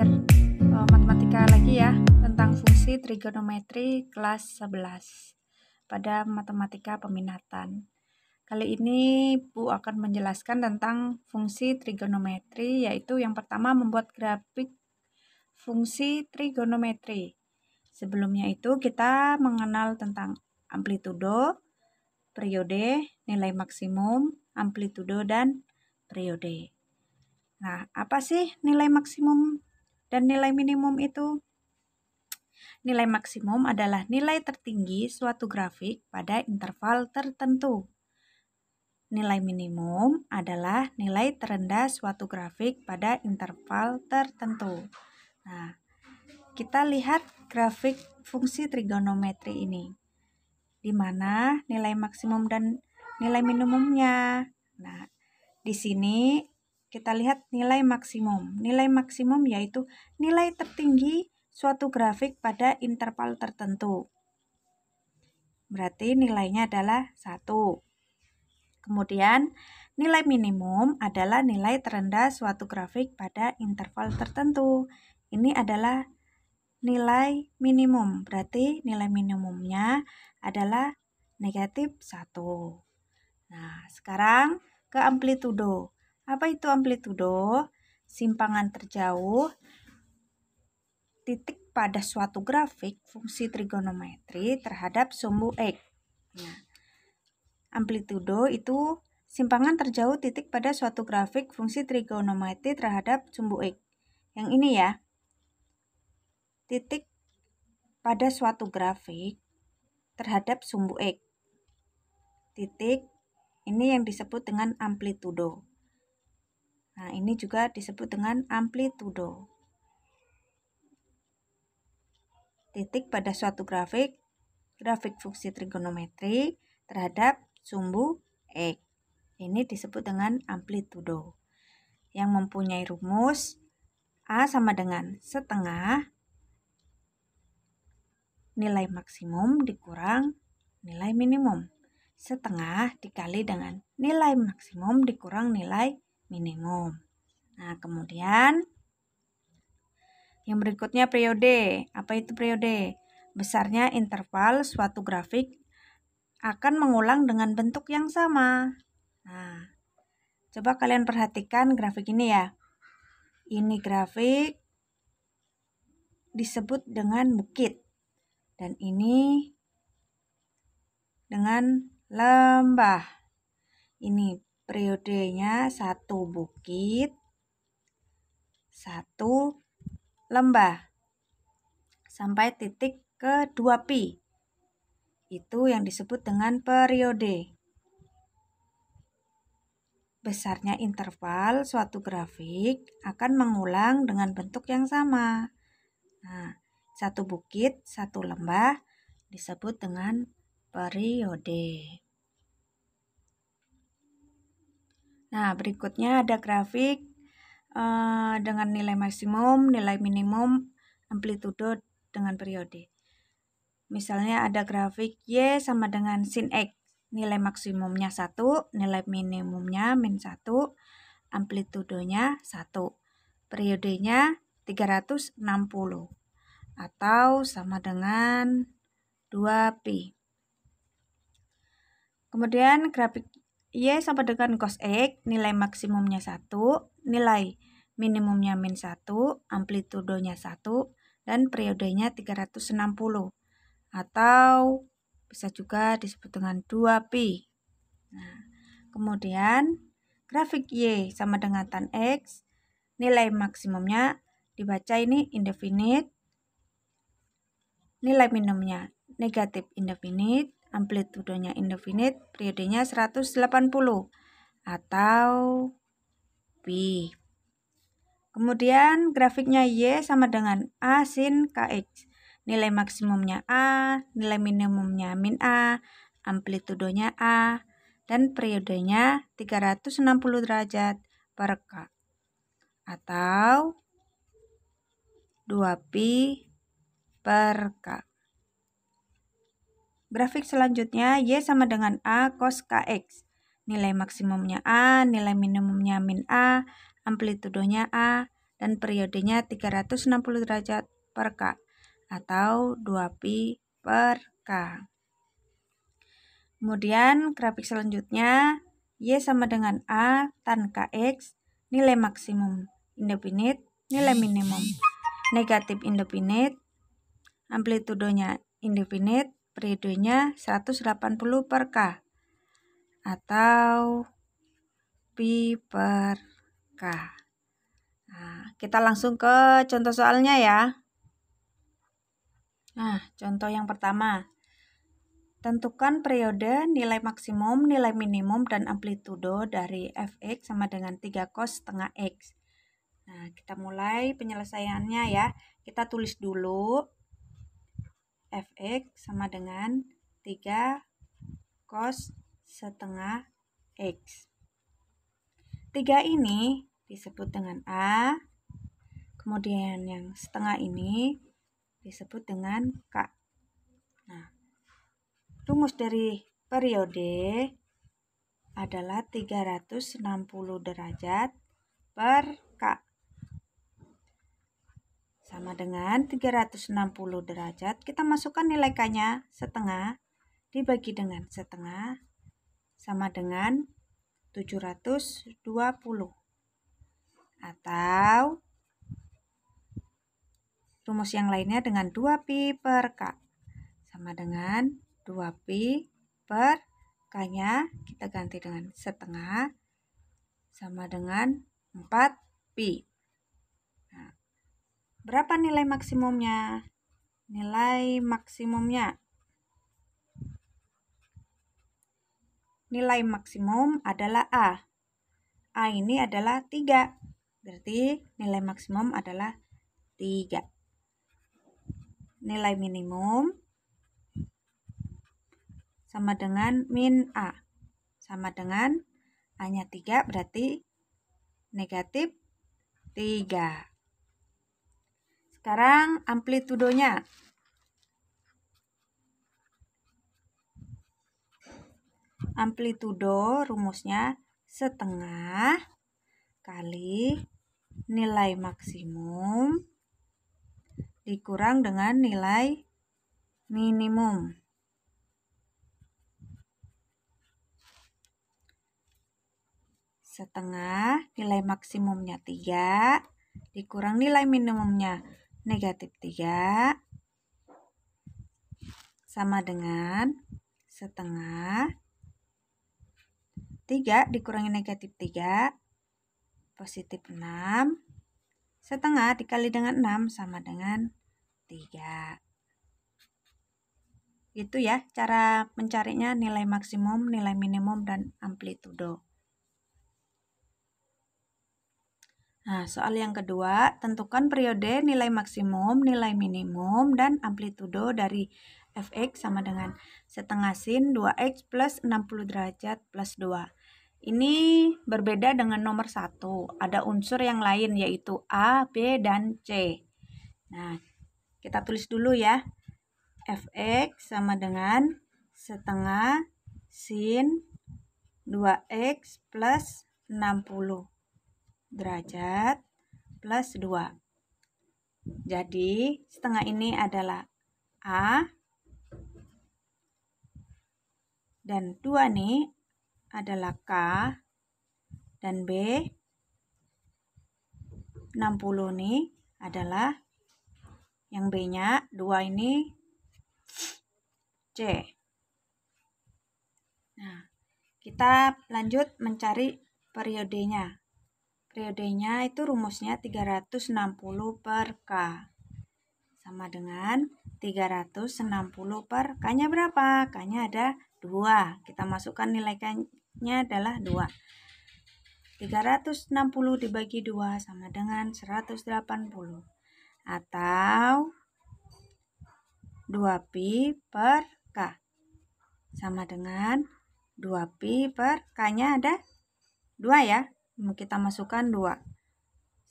belajar matematika lagi ya, tentang fungsi trigonometri kelas 11 pada matematika peminatan. Kali ini Bu akan menjelaskan tentang fungsi trigonometri, yaitu yang pertama membuat grafik fungsi trigonometri. Sebelumnya itu kita mengenal tentang amplitudo, periode, nilai maksimum, amplitudo, dan periode. Nah, apa sih nilai maksimum dan nilai minimum itu? Nilai maksimum adalah nilai tertinggi suatu grafik pada interval tertentu. Nilai minimum adalah nilai terendah suatu grafik pada interval tertentu. Nah, kita lihat grafik fungsi trigonometri ini, di mana nilai maksimum dan nilai minimumnya. Nah, di sini kita lihat nilai maksimum. Nilai maksimum yaitu nilai tertinggi suatu grafik pada interval tertentu. Berarti nilainya adalah 1. Kemudian nilai minimum adalah nilai terendah suatu grafik pada interval tertentu. Ini adalah nilai minimum. Berarti nilai minimumnya adalah negatif 1. Nah, sekarang ke amplitudo. Apa itu amplitudo? Simpangan terjauh titik pada suatu grafik fungsi trigonometri terhadap sumbu X. Nah, amplitudo itu simpangan terjauh titik pada suatu grafik fungsi trigonometri terhadap sumbu X. Yang ini ya, titik pada suatu grafik terhadap sumbu X. Titik ini yang disebut dengan amplitudo. Nah, ini juga disebut dengan amplitudo. Titik pada suatu grafik fungsi trigonometri terhadap sumbu X. Ini disebut dengan amplitudo. Yang mempunyai rumus A sama dengan setengah nilai maksimum dikurang nilai minimum. Setengah dikali dengan nilai maksimum dikurang nilai minimum. Nah, kemudian yang berikutnya periode. Apa itu periode? Besarnya interval suatu grafik akan mengulang dengan bentuk yang sama. Nah, coba kalian perhatikan grafik ini ya. Ini grafik disebut dengan bukit. Dan ini dengan lembah. Ini periodenya 1 bukit, 1 lembah. Sampai titik ke 2 pi. Itu yang disebut dengan periode. Besarnya interval suatu grafik akan mengulang dengan bentuk yang sama. Nah, 1 bukit, 1 lembah disebut dengan periode. Nah, berikutnya ada grafik dengan nilai maksimum, nilai minimum, amplitudo dengan periode. Misalnya ada grafik Y sama dengan sin X. Nilai maksimumnya 1, nilai minimumnya min 1, amplitudonya 1. Periodenya 360 atau sama dengan 2 pi. Kemudian grafik Y sama dengan cos X, nilai maksimumnya 1, nilai minimumnya min 1, amplitudonya 1, dan periodenya 360. Atau bisa juga disebut dengan 2 pi. Nah, kemudian grafik Y sama dengan tan X, nilai maksimumnya dibaca ini indefinite, nilai minimumnya negatif indefinite, amplitudonya indefinite, periodenya 180 atau pi. Kemudian grafiknya Y sama dengan A sin Kx. Nilai maksimumnya A, nilai minimumnya min A, amplitudonya A, dan periodenya 360 derajat per K. Atau 2 pi per K. Grafik selanjutnya Y sama dengan A cos Kx. Nilai maksimumnya A, nilai minimumnya min A, amplitudonya A, dan periodenya 360 derajat per K atau 2pi per K. Kemudian grafik selanjutnya, Y sama dengan A tan Kx, nilai maksimum indefinite, nilai minimum negatif indefinite, amplitudonya indefinite, periodenya 180 per K atau pi per K. Nah, kita langsung ke contoh soalnya ya. Nah, contoh yang pertama. Tentukan periode, nilai maksimum, nilai minimum, dan amplitudo dari fx sama dengan 3 cos setengah x. Nah, kita mulai penyelesaiannya ya. Kita tulis dulu fx sama dengan 3 cos setengah x. 3 ini disebut dengan A, kemudian yang setengah ini disebut dengan K. Nah, rumus dari periode adalah 360 derajat per K. Sama dengan 360 derajat, kita masukkan nilai K-nya setengah dibagi dengan setengah sama dengan 720. Atau rumus yang lainnya dengan 2pi per K. Sama dengan 2pi per K-nya kita ganti dengan setengah sama dengan 4pi. Nah, berapa nilai maksimumnya? Nilai maksimumnya. Nilai maksimum adalah A. A ini adalah 3. Berarti nilai maksimum adalah 3. Nilai minimum sama dengan min A. Sama dengan A-nya 3 berarti negatif 3. Sekarang amplitudonya. Amplitudo rumusnya setengah kali nilai maksimum dikurang dengan nilai minimum. Setengah nilai maksimumnya 3 dikurang nilai minimumnya negatif 3 sama dengan setengah 3 dikurangi negatif 3 positif 6, setengah dikali dengan 6 sama dengan 3. Itu ya cara mencarinya nilai maksimum, nilai minimum, dan amplitudo. Nah, soal yang kedua, tentukan periode, nilai maksimum, nilai minimum, dan amplitudo dari fx sama dengan setengah sin 2x plus 60 derajat plus 2. Ini berbeda dengan nomor 1. Ada unsur yang lain yaitu A, B, dan C. Nah, kita tulis dulu ya. Fx sama dengan setengah sin 2x plus 60 derajat plus 2. Jadi setengah ini adalah A dan 2 nih adalah K dan B. 60 nih adalah yang B-nya, 2 ini C. Nah, kita lanjut mencari periodenya. Periodenya itu rumusnya 360 per K. Sama dengan 360 per K-nya berapa? K-nya ada 2. Kita masukkan nilai K-nya adalah 2. 360 dibagi 2 sama dengan 180. Atau 2pi per K. Sama dengan 2pi per K-nya ada 2 ya. Kita masukkan 2.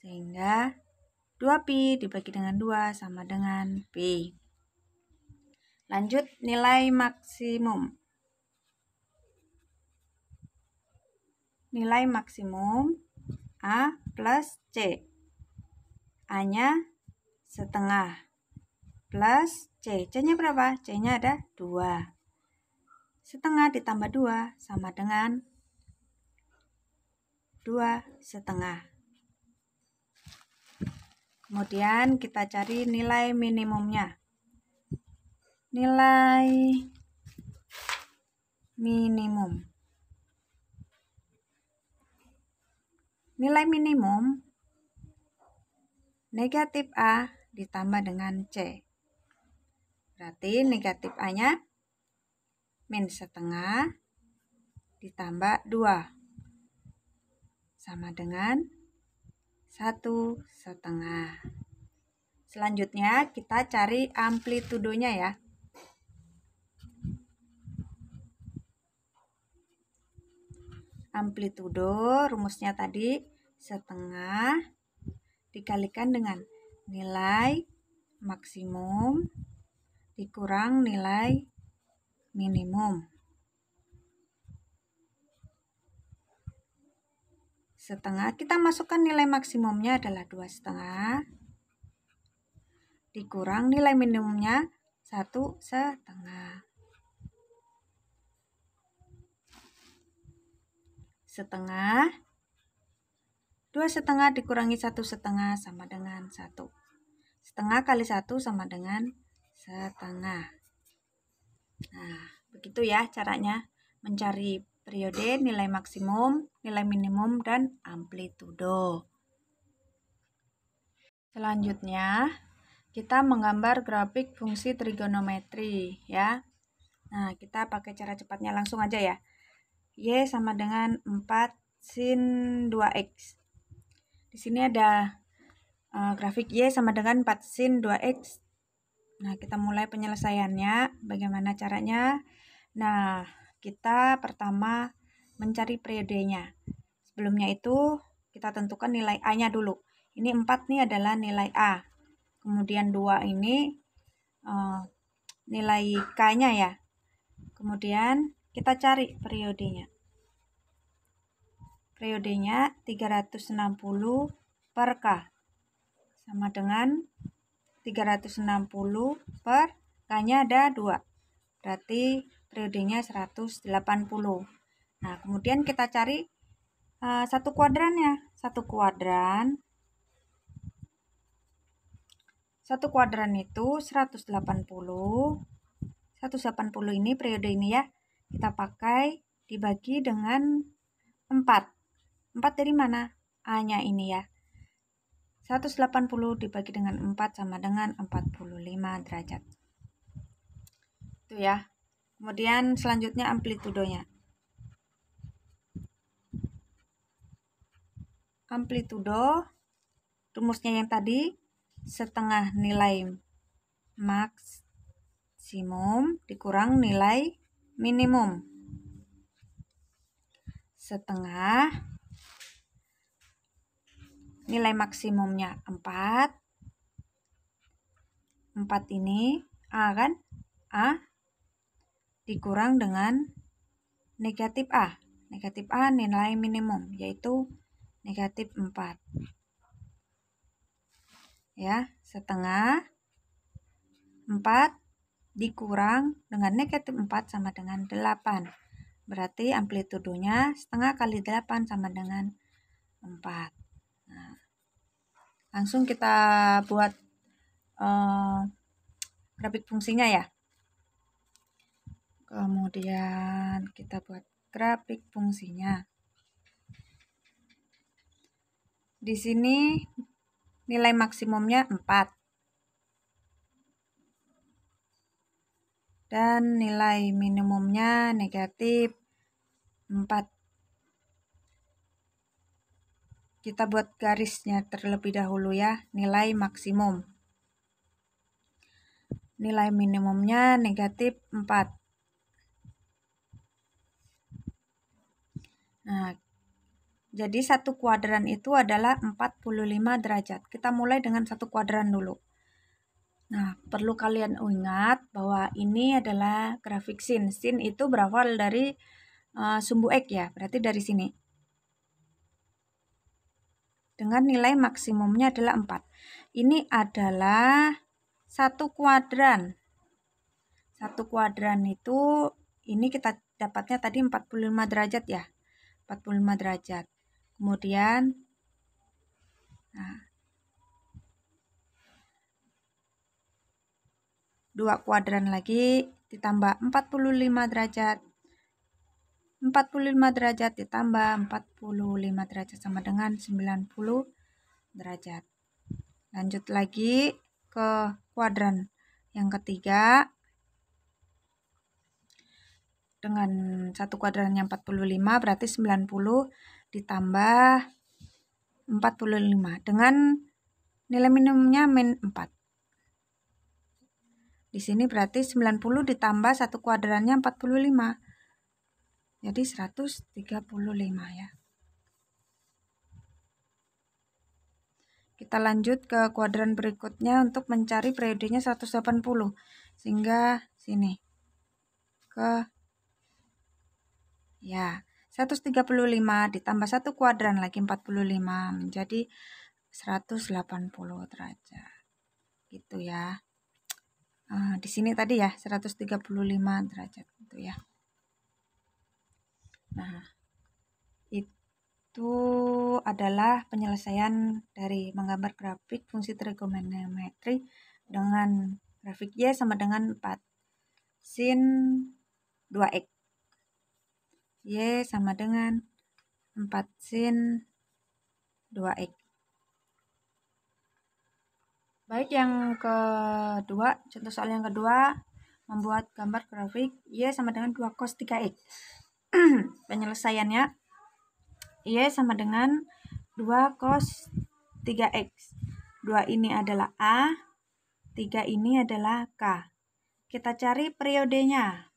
Sehingga 2pi dibagi dengan 2 sama dengan pi. Lanjut nilai maksimum. Nilai maksimum A plus C. A-nya setengah plus C. C-nya berapa? C-nya ada 2. Setengah ditambah 2 sama dengan 2,5. Kemudian kita cari nilai minimumnya. Nilai minimum. Nilai minimum negatif A ditambah dengan C. Berarti negatif A-nya min setengah ditambah 2 sama dengan 1,5. Selanjutnya kita cari amplitudonya ya. Amplitudo rumusnya tadi setengah dikalikan dengan nilai maksimum dikurang nilai minimum. Setengah, kita masukkan nilai maksimumnya adalah 2,5 dikurang nilai minimumnya 1,5. Setengah, 2,5 dikurangi 1,5 sama dengan 1. Setengah kali 1 sama dengan setengah. Nah, begitu ya caranya mencari periode, nilai maksimum, nilai minimum, dan amplitudo. Selanjutnya, kita menggambar grafik fungsi trigonometri ya. Nah, kita pakai cara cepatnya langsung aja ya. Y sama dengan 4 sin 2X. Di sini ada grafik Y sama dengan 4 sin 2X. Nah, kita mulai penyelesaiannya. Bagaimana caranya? Nah, kita pertama mencari periodenya. Sebelumnya itu kita tentukan nilai A-nya dulu. Ini 4 nih adalah nilai A. Kemudian 2 ini nilai K-nya ya. Kemudian kita cari periodenya. Periodenya 360 per K. Sama dengan 360 per K-nya ada 2. Berarti periodenya 180. Nah, kemudian kita cari satu kuadrannya. Satu kuadran itu 180. 180 ini periode ini ya. Kita pakai dibagi dengan 4. 4 dari mana? A-nya ini ya. 180 dibagi dengan 4 sama dengan 45 derajat. Itu ya. Kemudian selanjutnya amplitudonya. Amplitudo rumusnya yang tadi setengah nilai maksimum dikurang nilai minimum. Setengah nilai maksimumnya 4. 4 ini A kan? A dikurang dengan negatif A. Negatif A nilai minimum yaitu negatif 4. Ya, setengah 4 dikurang dengan negatif 4 sama dengan 8. Berarti amplitudonya setengah kali 8 sama dengan 4. Nah, langsung kita buat grafik fungsinya ya. Kemudian kita buat grafik fungsinya. Di sini nilai maksimumnya 4. Dan nilai minimumnya negatif 4. Kita buat garisnya terlebih dahulu ya, nilai maksimum. Nilai minimumnya negatif 4. Nah, jadi satu kuadran itu adalah 45 derajat. Kita mulai dengan satu kuadran dulu. Nah, perlu kalian ingat bahwa ini adalah grafik sin. Sin itu berawal dari sumbu X ya, berarti dari sini. dengan nilai maksimumnya adalah 4. Ini adalah satu kuadran. Satu kuadran itu, ini kita dapatnya tadi 45 derajat ya. 45 derajat. Kemudian, dua kuadran lagi ditambah 45 derajat. 45 derajat ditambah 45 derajat sama dengan 90 derajat. Lanjut lagi ke kuadran yang ketiga. Dengan satu kuadrannya 45 berarti 90 ditambah 45 dengan nilai minimumnya min 4. Di sini berarti 90 ditambah satu kuadrannya 45. Jadi 135 ya. Kita lanjut ke kuadran berikutnya untuk mencari periodenya 180. Sehingga sini ke 135 ditambah satu kuadran lagi 45 menjadi 180 derajat. Gitu ya. Di sini tadi ya 135 derajat gitu ya. Nah, itu adalah penyelesaian dari menggambar grafik fungsi trigonometri dengan grafik Y sama dengan 4 sin 2x. Y sama dengan 4 sin 2x. Baik, yang kedua, contoh soal yang kedua, membuat gambar grafik Y sama dengan 2 cos 3x. Penyelesaiannya, Y sama dengan 2 cos 3x. 2 ini adalah A, 3 ini adalah K. Kita cari periodenya.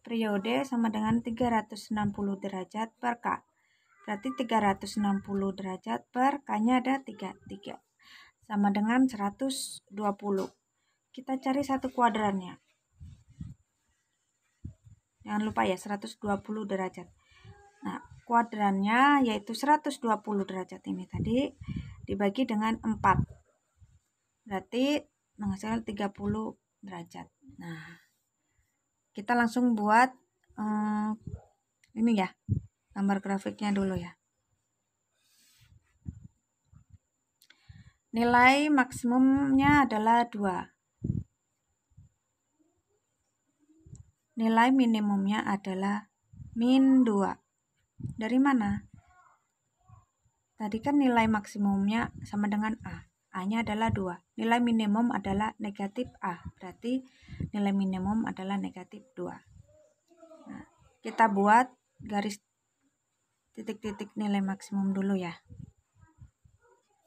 Periode sama dengan 360 derajat per K. Berarti 360 derajat per K-nya ada 3. Sama dengan 120. Kita cari satu kuadrannya. Jangan lupa ya, 120 derajat. Nah, kuadrannya yaitu 120 derajat ini tadi dibagi dengan 4. Berarti menghasilkan 30 derajat. Nah, kita langsung buat ini ya, gambar grafiknya dulu ya. Nilai maksimumnya adalah 2. Nilai minimumnya adalah min 2. Dari mana? Tadi kan nilai maksimumnya sama dengan A. A-nya adalah 2. Nilai minimum adalah negatif A. Berarti nilai minimum adalah negatif 2. Nah, kita buat garis titik-titik nilai maksimum dulu ya.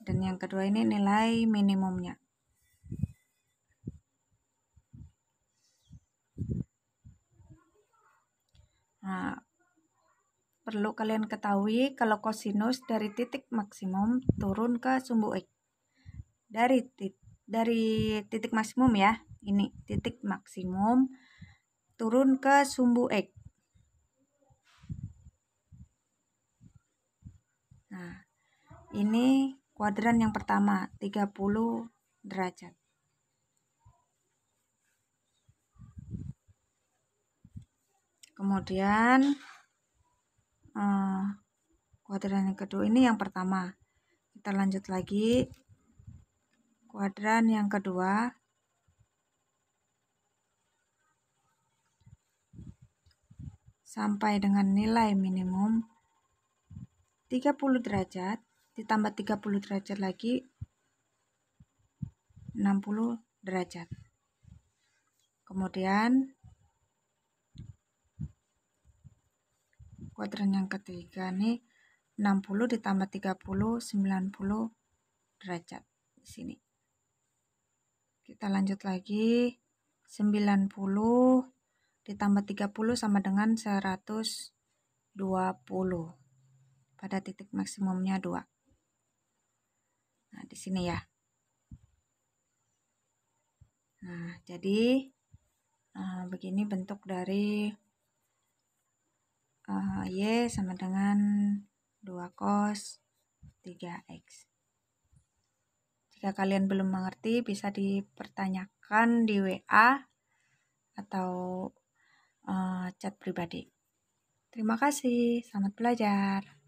Dan yang kedua ini nilai minimumnya. Nah, perlu kalian ketahui kalau kosinus dari titik maksimum turun ke sumbu X. Dari titik maksimum ya, ini titik maksimum turun ke sumbu X. Nah, ini kuadran yang pertama, 30 derajat. Kemudian kuadran yang kedua ini yang pertama. Kita lanjut lagi. Kuadran yang kedua. Sampai dengan nilai minimum 30 derajat. Ditambah 30 derajat lagi 60 derajat. Kemudian kuadran yang ketiga nih 60 ditambah 30 90 derajat di sini. Kita lanjut lagi 90 ditambah 30 sama dengan 120. Pada titik maksimumnya 2. Nah, di sini ya. Nah, jadi begini bentuk dari Y sama dengan 2 cos 3X. Jika kalian belum mengerti, bisa dipertanyakan di WA atau chat pribadi. Terima kasih, selamat belajar.